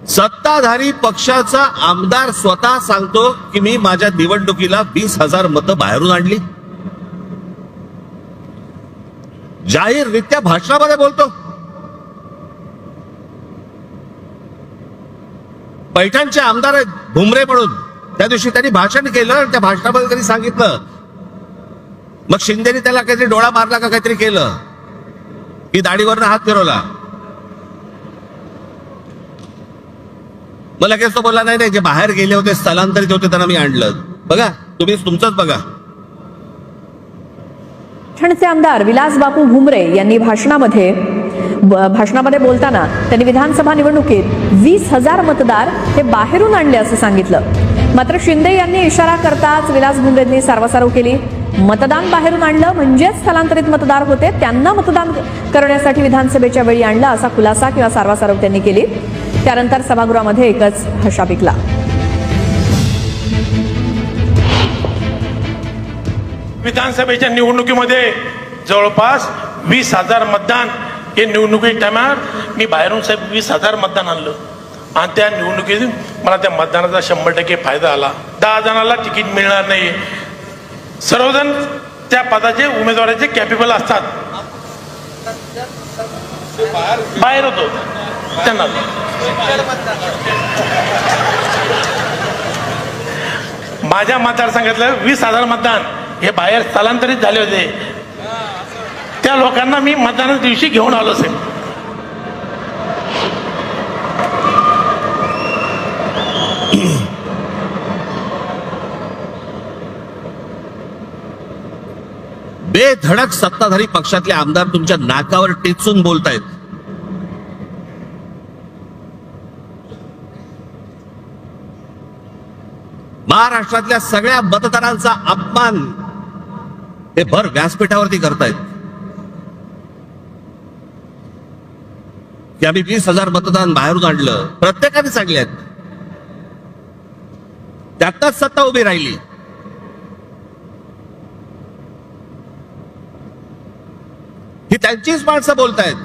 सत्ताधारी पक्षाचा आमदार स्वतः सांगतो की मी माझ्या निवडणुकीला 20,000 मतं बाहेरून आणली. जाहीररित्या भाषणामध्ये बोलतो. पैठणचे आमदार आहेत भुमरे म्हणून, त्या दिवशी त्यांनी भाषण केलं आणि त्या भाषणामध्ये त्यांनी सांगितलं. मग शिंदेनी त्याला काहीतरी डोळा मारला का काहीतरी केलं की दाढीवरनं हात फिरवला. मग लगेच तो बोलला नाही नाही, जे बाहेर गेले होते स्थलांतरित होते त्यांना मी आणलं. बघा तुम्ही तुमचंच बघा. पैठणचे आमदार विलास बापू भुमरे यांनी भाषणामध्ये बोलताना त्यांनी विधानसभा निवडणुकीत 20,000 मतदार हे बाहेरून आणले असं सांगितलं. मात्र शिंदे यांनी इशारा करताच विलास भुमरेंनी सारवासारव केली. मतदान बाहेरून आणलं म्हणजेच स्थलांतरित मतदार होते, त्यांना मतदान करण्यासाठी विधानसभेच्या वेळी आणलं असा खुलासा किंवा सारवासारव त्यांनी केली. त्यानंतर सभागृहामध्ये एकच हशा पिकला. विधानसभेच्या निवडणुकीमध्ये जवळपास 20,000 मतदान हे निवडणुकीच्या टायमावर मी बाहेरून साहेब 20,000 मतदान आणलं आणि त्या निवडणुकीत मला त्या मतदानाचा 100% फायदा आला. 10 जणांना तिकीट मिळणार नाही. सर्वजण त्या पदाचे उमेदवाराचे कॅपेबल असतात. बाहेर होतो त्यांना माझ्या मतदारसंघातलं 20,000 मतदान हे बाहेर स्थलांतरित झाले होते. त्या लोकांना मी मतदानाच्या दिवशी घेऊन आलो असेल. बेधडक सत्ताधारी पक्षातले आमदार तुमच्या नाकावर टेचून बोलतायत. महाराष्ट्रातल्या सगळ्या मतदारांचा अपमान हे भर व्यासपीठावरती करतायत की आम्ही 20,000 मतदान बाहेरून आणलं. प्रत्येकाने सांगल्यात. त्यातच सत्ता उभी राहिली. ही त्यांचीच माणसं बोलतायत.